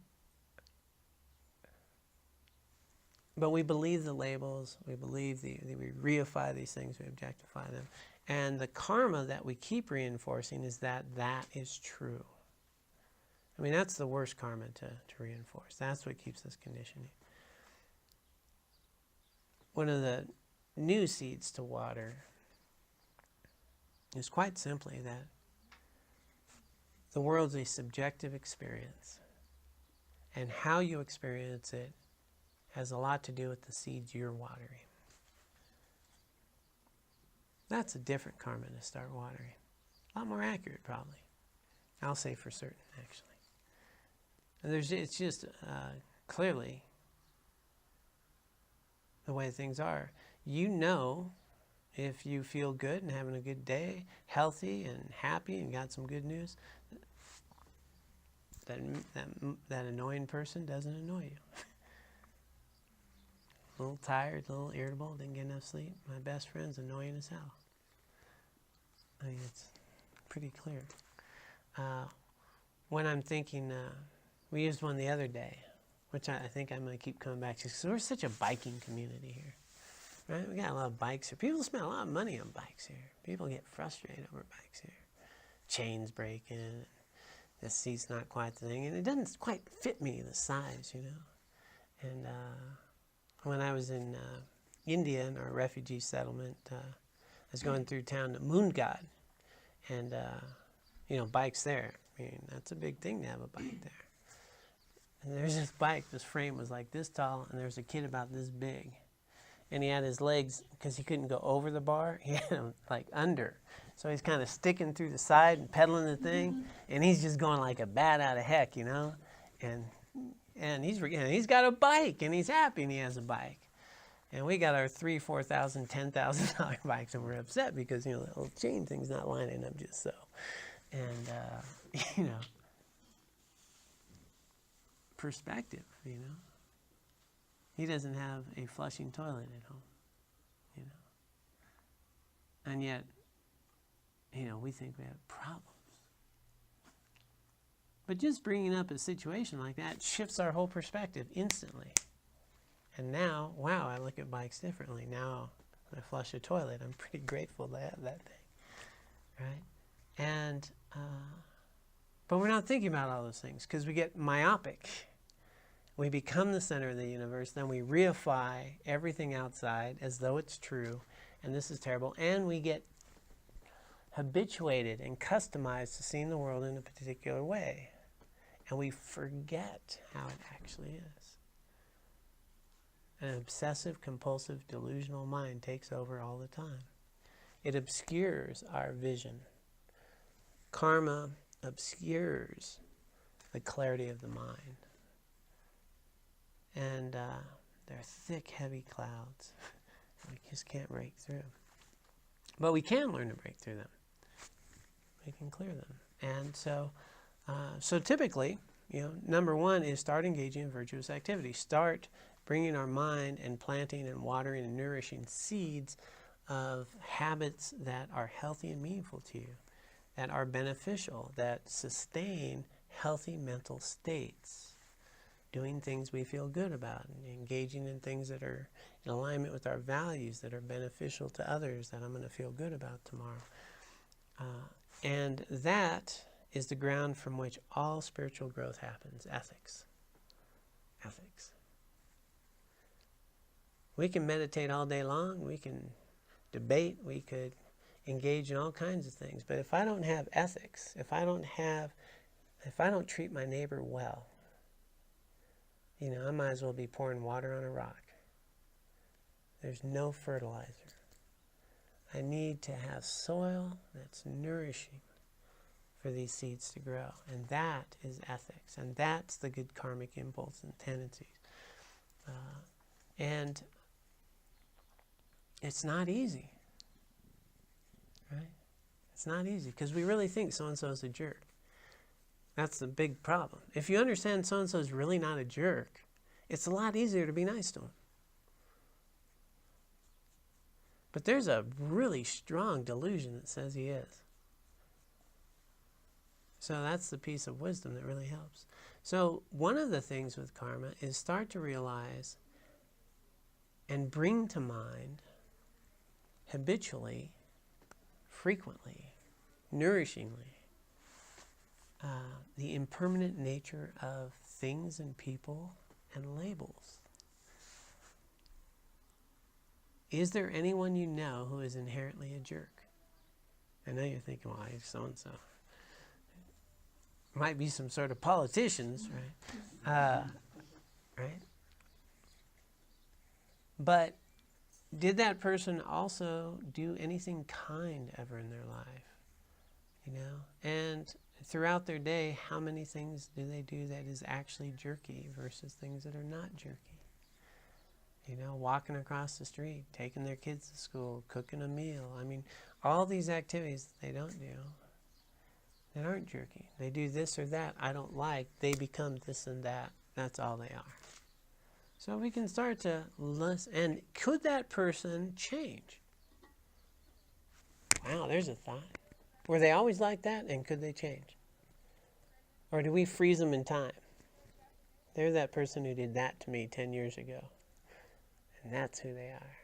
But we believe the labels, we believe we reify these things, we objectify them. And the karma that we keep reinforcing is that that is true. I mean, that's the worst karma to reinforce. That's what keeps us conditioning. One of the new seeds to water is quite simply that the world's a subjective experience. And how you experience it has a lot to do with the seeds you're watering. That's a different karma to start watering. A lot more accurate, probably. I'll say for certain, actually. And it's just clearly the way things are. You know, if you feel good and having a good day, healthy and happy and got some good news, that annoying person doesn't annoy you. A little tired, a little irritable, didn't get enough sleep. My best friend's annoying as hell. I mean, it's pretty clear. When I'm thinking, we used one the other day, which I think I'm going to keep coming back to, because we're such a biking community here. Right? We got a lot of bikes here. People spend a lot of money on bikes here. People get frustrated over bikes here. Chains breaking, the seat's not quite the thing, and it doesn't quite fit me, the size, you know. And when I was in India in our refugee settlement, I was going through town to Moon God, and you know, bikes there. I mean, that's a big thing to have a bike there. And there's this bike, this frame was like this tall, and there's a kid about this big. And he had his legs, because he couldn't go over the bar, he had them like under. So he's kind of sticking through the side and pedaling the thing, and he's just going like a bat out of heck, you know. And he's got a bike, and he's happy, and he has a bike. And we got our $3,000, $4,000, $10,000 bikes, and we're upset because, you know, the little chain thing's not lining up just so. And you know, perspective, you know. He doesn't have a flushing toilet at home, you know. And yet, you know, we think we have problems. But just bringing up a situation like that shifts our whole perspective instantly. And now, wow, I look at bikes differently. Now, when I flush a toilet, I'm pretty grateful to have that thing, right? And, but we're not thinking about all those things because we get myopic. We become the center of the universe, then we reify everything outside as though it's true, and this is terrible, and we get habituated and customized to seeing the world in a particular way, and we forget how it actually is. An obsessive, compulsive, delusional mind takes over all the time. It obscures our vision. Karma obscures the clarity of the mind. And they're thick, heavy clouds. We just can't break through. But we can learn to break through them. We can clear them. And so typically, you know, number one is start engaging in virtuous activity. Start bringing our mind and planting and watering and nourishing seeds of habits that are healthy and meaningful to you, that are beneficial, that sustain healthy mental states. Doing things we feel good about, and engaging in things that are in alignment with our values, that are beneficial to others, that I'm going to feel good about tomorrow. And that is the ground from which all spiritual growth happens. Ethics. Ethics. We can meditate all day long, we can debate, we could engage in all kinds of things, but if I don't have ethics, if I don't treat my neighbor well, you know, I might as well be pouring water on a rock. There's no fertilizer. I need to have soil that's nourishing. for these seeds to grow. And that is ethics. And that's the good karmic impulse and tendencies. And it's not easy. Right? It's not easy because we really think so-and-so is a jerk. That's the big problem. If you understand so-and-so is really not a jerk, it's a lot easier to be nice to him. But there's a really strong delusion that says he is. So that's the piece of wisdom that really helps. So one of the things with karma is start to realize and bring to mind habitually, frequently, nourishingly, the impermanent nature of things and people and labels. Is there anyone you know who is inherently a jerk? I know you're thinking, well, he's so-and-so. Might be some sort of politicians, right? Right? But did that person also do anything kind ever in their life? You know? And throughout their day, how many things do they do that is actually jerky versus things that are not jerky? You know, walking across the street, taking their kids to school, cooking a meal. I mean, all these activities that they don't do that aren't jerky. They do this or that I don't like. They become this and that. That's all they are. So we can start to listen. And could that person change? Wow, there's a thought. Were they always like that, and could they change? Or do we freeze them in time? They're that person who did that to me 10 years ago. And that's who they are.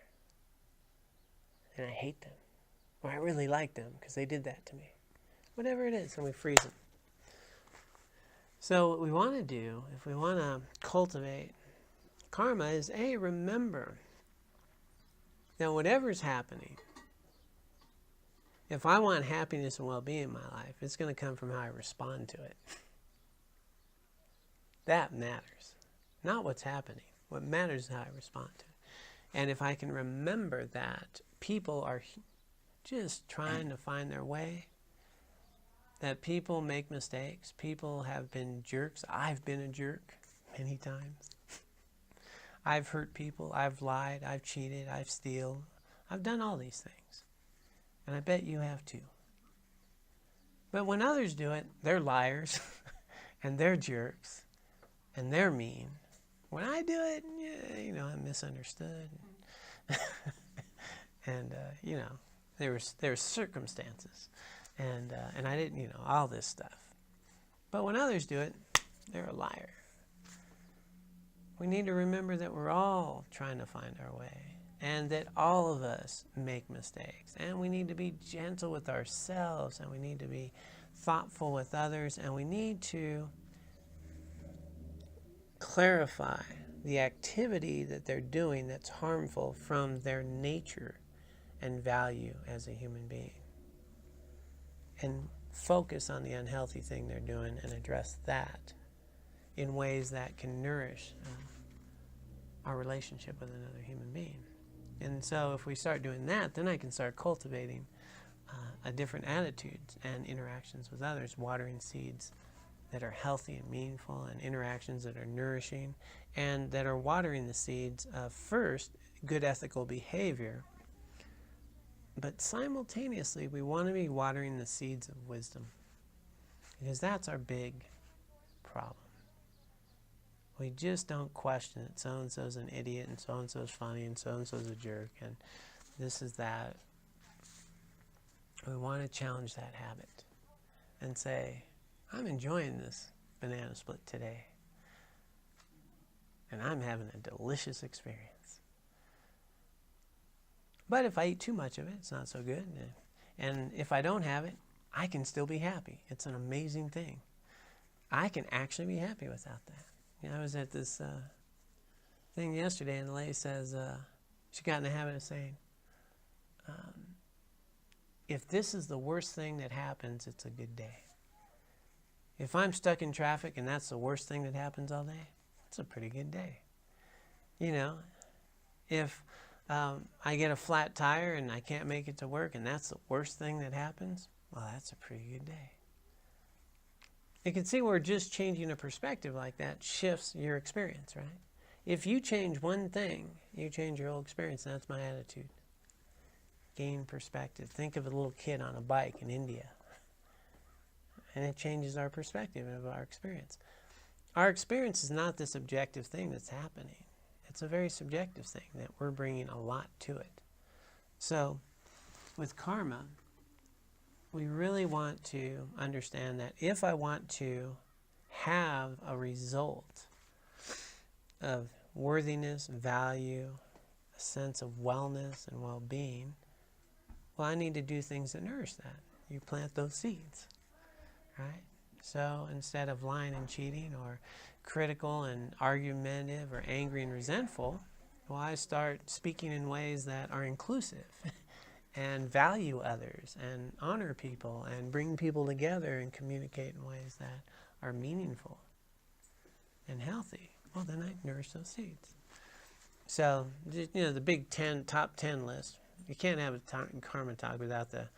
And I hate them. Or I really like them because they did that to me. Whatever it is, and we freeze them. So what we want to do, if we want to cultivate karma, is remember that whatever's happening, if I want happiness and well-being in my life, it's going to come from how I respond to it. That matters. Not what's happening. What matters is how I respond to it. And if I can remember that people are just trying to find their way, that people make mistakes, people have been jerks. I've been a jerk many times. I've hurt people, I've lied, I've cheated, I've stolen. I've done all these things. And I bet you have too. But when others do it, they're liars, and they're jerks, and they're mean. When I do it, yeah, you know, I'm misunderstood. And, you know, there were circumstances. And I didn't, you know, all this stuff. But when others do it, they're a liar. We need to remember that we're all trying to find our way. And that all of us make mistakes. And we need to be gentle with ourselves. And we need to be thoughtful with others. And we need to clarify the activity that they're doing that's harmful from their nature and value as a human being. And focus on the unhealthy thing they're doing and address that in ways that can nourish our relationship with another human being. And so if we start doing that, then I can start cultivating a different attitudes and interactions with others, watering seeds that are healthy and meaningful, and interactions that are nourishing, and that are watering the seeds of, first, good ethical behavior. But simultaneously, we want to be watering the seeds of wisdom, because that's our big problem. We just don't question it. So-and-so's an idiot, and so-and-so's funny, and so-and-so's a jerk, and this is that. We want to challenge that habit and say, I'm enjoying this banana split today, and I'm having a delicious experience. But if I eat too much of it, it's not so good. And if I don't have it, I can still be happy. It's an amazing thing. I can actually be happy without that. You know, I was at this thing yesterday, and the lady says, she got in the habit of saying, if this is the worst thing that happens, it's a good day. If I'm stuck in traffic and that's the worst thing that happens all day, it's a pretty good day. You know, if I get a flat tire and I can't make it to work and that's the worst thing that happens, well, that's a pretty good day. You can see where just changing a perspective like that shifts your experience, right? If you change one thing, you change your whole experience. And that's my attitude. Gain perspective. Think of a little kid on a bike in India. And it changes our perspective of our experience. Our experience is not this objective thing that's happening. It's a very subjective thing that we're bringing a lot to it. So, with karma, we really want to understand that if I want to have a result of worthiness, value, a sense of wellness and well-being, well, I need to do things that nourish that. You plant those seeds, right? So instead of lying and cheating or critical and argumentative or angry and resentful, well, I start speaking in ways that are inclusive and value others and honor people and bring people together and communicate in ways that are meaningful and healthy. Well, then I nourish those seeds. So, the big top 10 list. You can't have a karma talk without the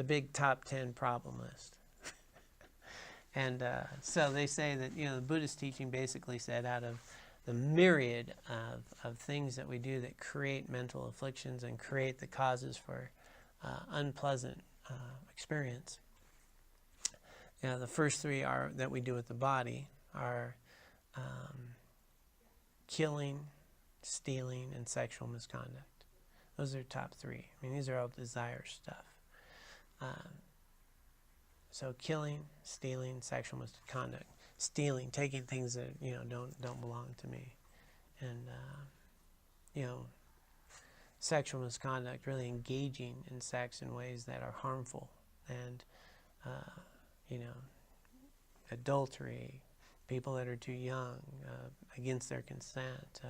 big top 10 problem list. And so they say that, the Buddhist teaching basically said out of the myriad of things that we do that create mental afflictions and create the causes for unpleasant experience, the first three are that we do with the body are killing, stealing, and sexual misconduct. Those are top three. I mean, these are all desire stuff. So killing, stealing, sexual misconduct. Stealing, taking things that don't belong to me, and sexual misconduct, really engaging in sex in ways that are harmful, and adultery, people that are too young, against their consent,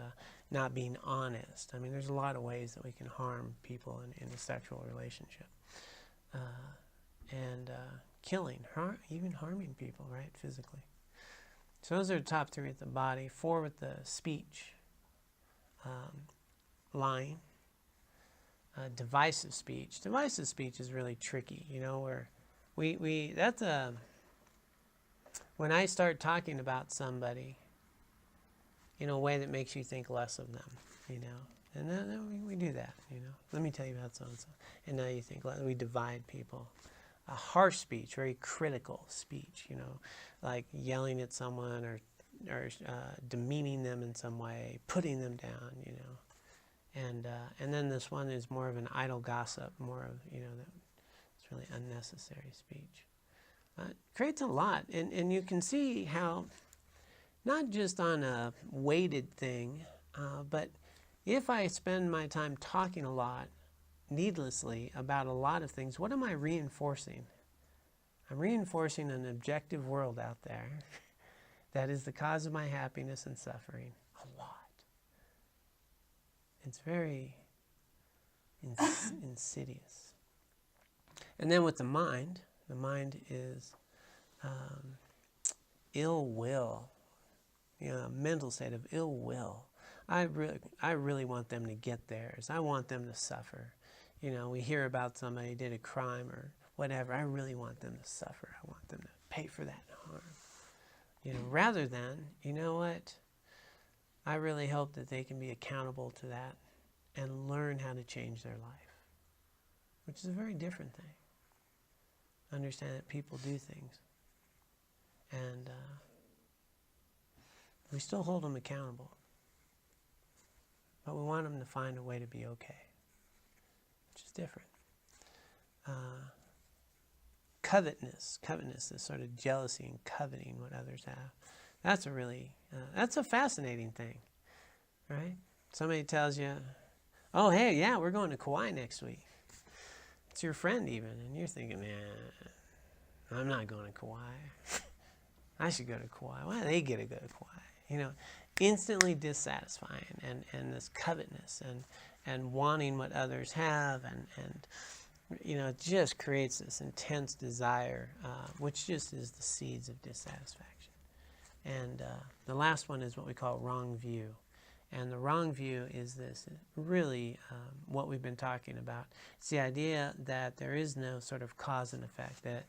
not being honest. I mean, there's a lot of ways that we can harm people in a sexual relationship. And killing, even harming people, right, physically. So those are the top three with the body. 4 with the speech, lying, divisive speech. Divisive speech is really tricky, where that's when I start talking about somebody in a way that makes you think less of them, and then we do that, Let me tell you about so-and-so. And now you think, we divide people. A harsh speech, very critical speech, like yelling at someone or demeaning them in some way, putting them down, And then this one is more of an idle gossip, more of, it's really unnecessary speech. It creates a lot. And you can see how, not just on a weighted thing, but if I spend my time talking a lot, needlessly, about a lot of things, what am I reinforcing? I'm reinforcing an objective world out there that is the cause of my happiness and suffering. A lot. It's very insidious. And then with the mind is ill will, a mental state of ill will. I really want them to get theirs. I want them to suffer. We hear about somebody did a crime or whatever. I really want them to suffer. I want them to pay for that harm. Rather than, what? I really hope that they can be accountable to that and learn how to change their life, which is a very different thing. Understand that people do things. And we still hold them accountable. But we want them to find a way to be okay, which is different. Covetousness, this sort of jealousy and coveting what others have. That's a really, that's a fascinating thing, right? Somebody tells you, oh, hey, yeah, we're going to Kauai next week. It's your friend even, and you're thinking, nah, I'm not going to Kauai. I should go to Kauai. Why do they get to go to Kauai? Instantly dissatisfying, and this covetousness and wanting what others have, and it just creates this intense desire, which just is the seeds of dissatisfaction. And the last one is what we call wrong view. And the wrong view is this, really what we've been talking about. It's the idea that there is no sort of cause and effect, that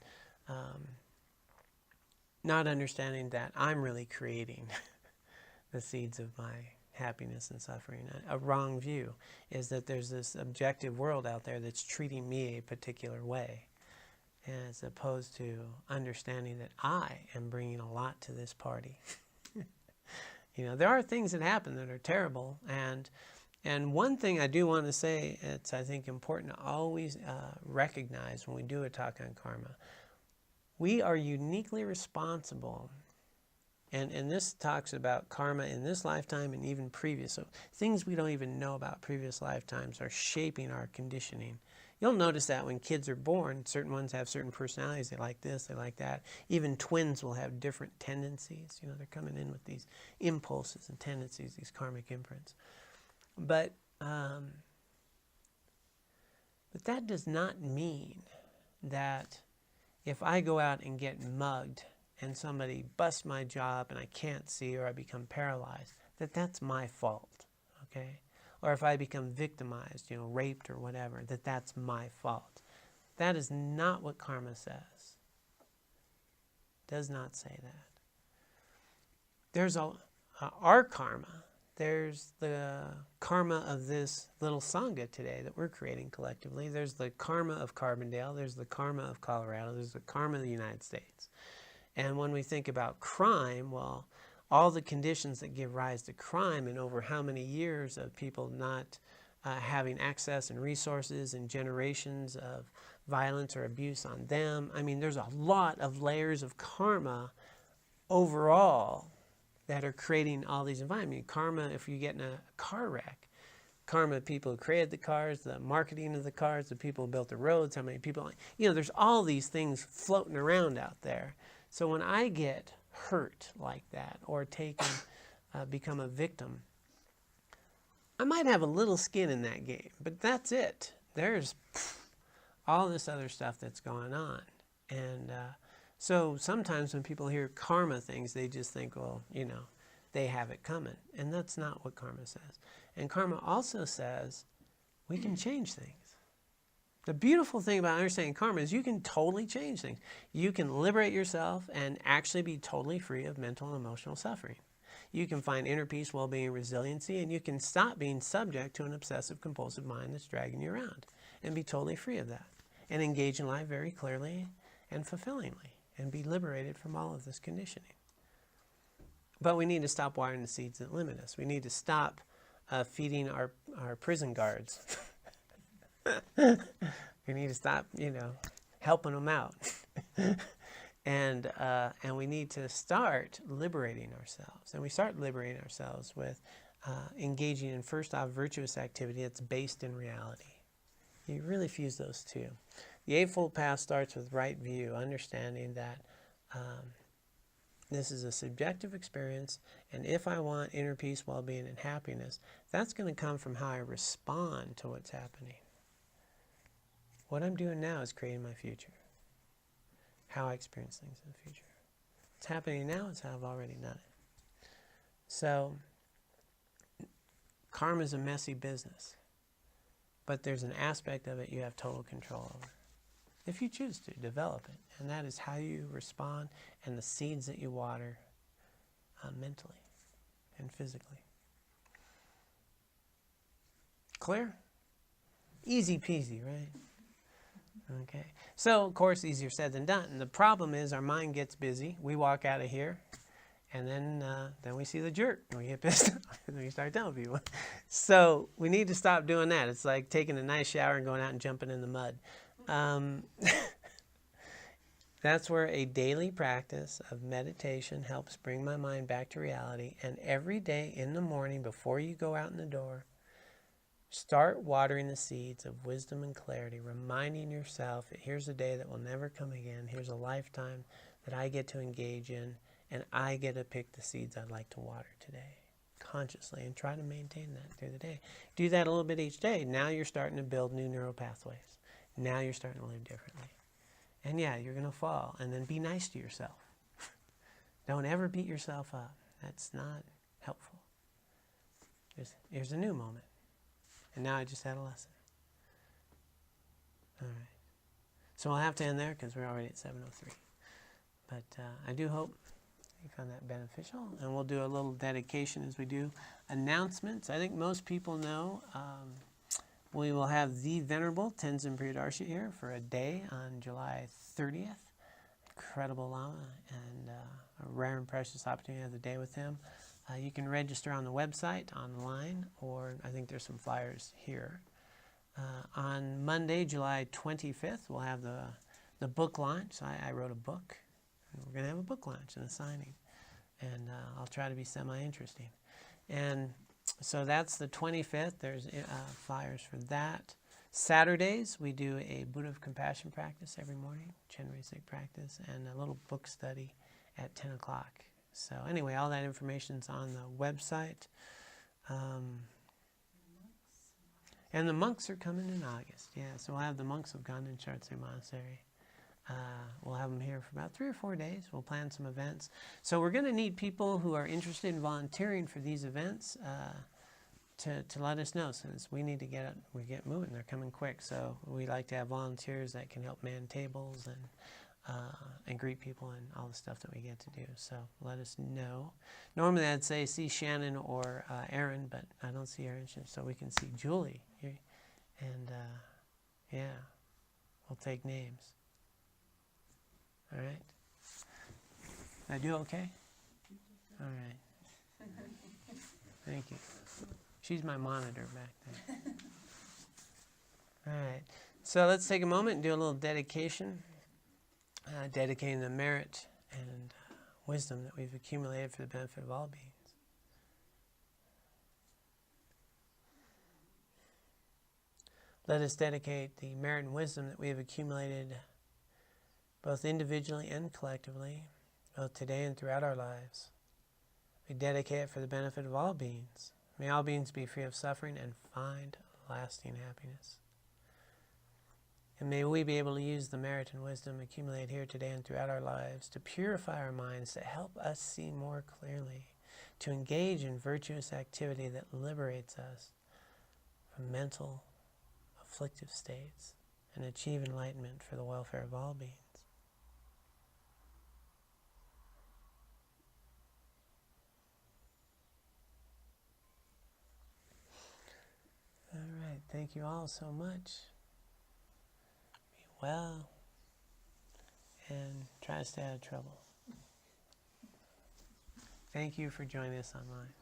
not understanding that I'm really creating the seeds of my happiness and suffering. A wrong view is that there's this objective world out there that's treating me a particular way, as opposed to understanding that I am bringing a lot to this party. You know, there are things that happen that are terrible, and one thing I do want to say, it's I think important to always recognize when we do a talk on karma, we are uniquely responsible. And this talks about karma in this lifetime and even previous. So things we don't even know about previous lifetimes are shaping our conditioning. You'll notice that when kids are born, certain ones have certain personalities. They like this, they like that. Even twins will have different tendencies. You know, they're coming in with these impulses and tendencies, these karmic imprints. But that does not mean that if I go out and get mugged and somebody busts my job and I can't see, or I become paralyzed, that's my fault, okay? Or if I become victimized, you know, raped or whatever, that's my fault. That is not what karma says. It does not say that. There's our karma. There's the karma of this little Sangha today that we're creating collectively. There's the karma of Carbondale. There's the karma of Colorado. There's the karma of the United States. And when we think about crime, well, all the conditions that give rise to crime and over how many years of people not having access and resources and generations of violence or abuse on them. I mean, there's a lot of layers of karma overall that are creating all these environments. I mean, karma, if you get in a car wreck, karma, people who created the cars, the marketing of the cars, the people who built the roads, how many people, you know, there's all these things floating around out there. So when I get hurt like that or become a victim, I might have a little skin in that game, but that's it. There's all this other stuff that's going on. And so sometimes when people hear karma things, they just think, well, you know, they have it coming. And that's not what karma says. And karma also says we can change things. The beautiful thing about understanding karma is you can totally change things. You can liberate yourself and actually be totally free of mental and emotional suffering. You can find inner peace, well-being, resiliency, and you can stop being subject to an obsessive compulsive mind that's dragging you around and be totally free of that and engage in life very clearly and fulfillingly and be liberated from all of this conditioning. But we need to stop watering the seeds that limit us. We need to stop feeding our prison guards. We need to stop, you know, helping them out. And we need to start liberating ourselves. And we start liberating ourselves with engaging in, first off, virtuous activity that's based in reality. You really fuse those two. The Eightfold Path starts with right view, understanding that this is a subjective experience, and if I want inner peace, well-being, and happiness, that's going to come from how I respond to what's happening. What I'm doing now is creating my future. How I experience things in the future. What's happening now is how I've already done it. So, karma is a messy business. But there's an aspect of it you have total control over. If you choose to develop it. And that is how you respond and the seeds that you water mentally and physically. Clear? Easy peasy, right? Okay. So, of course, easier said than done. And the problem is our mind gets busy. We walk out of here, and then we see the jerk. And we get pissed off, and we start telling people. So we need to stop doing that. It's like taking a nice shower and going out and jumping in the mud. That's where a daily practice of meditation helps bring my mind back to reality. And every day in the morning, before you go out in the door, start watering the seeds of wisdom and clarity, reminding yourself that here's a day that will never come again. Here's a lifetime that I get to engage in, and I get to pick the seeds I'd like to water today consciously, and try to maintain that through the day. Do that a little bit each day. Now you're starting to build new neural pathways. Now you're starting to live differently. And yeah, you're going to fall, and then be nice to yourself. Don't ever beat yourself up. That's not helpful. Here's a new moment. And now I just had a lesson. All right. So we'll have to end there because we're already at 7:03. But I do hope you found that beneficial. And we'll do a little dedication as we do announcements. I think most people know we will have the Venerable Tenzin Priyadarshi here for a day on July 30th. Incredible Lama, and a rare and precious opportunity to have the day with him. You can register on the website, online, or I think there's some flyers here. On Monday, July 25th, we'll have the book launch. I wrote a book. We're going to have a book launch and a signing. And I'll try to be semi-interesting. And so that's the 25th. There's flyers for that. Saturdays, we do a Buddha of Compassion practice every morning, Chenrezig practice, and a little book study at 10 o'clock. So anyway, all that information's on the website. And the monks are coming in August. Yeah, so we'll have the monks of Ganden Chartse Monastery. We'll have them here for about 3 or 4 days. We'll plan some events. So we're going to need people who are interested in volunteering for these events to let us know, since we need to get moving. They're coming quick. So we like to have volunteers that can help man tables and greet people and all the stuff that we get to do. So let us know. Normally I'd say see Shannon or Aaron, but I don't see Aaron, so we can see Julie here. And yeah, we'll take names. All right? Did I do okay? All right. Thank you. She's my monitor back there. All right. So let's take a moment and do a little dedication. Dedicating the merit and wisdom that we've accumulated for the benefit of all beings. Let us dedicate the merit and wisdom that we have accumulated both individually and collectively, both today and throughout our lives. We dedicate it for the benefit of all beings. May all beings be free of suffering and find lasting happiness. And may we be able to use the merit and wisdom accumulated here today and throughout our lives to purify our minds, to help us see more clearly, to engage in virtuous activity that liberates us from mental afflictive states and achieve enlightenment for the welfare of all beings. All right, thank you all so much. Be well and try to stay out of trouble. Thank you for joining us online.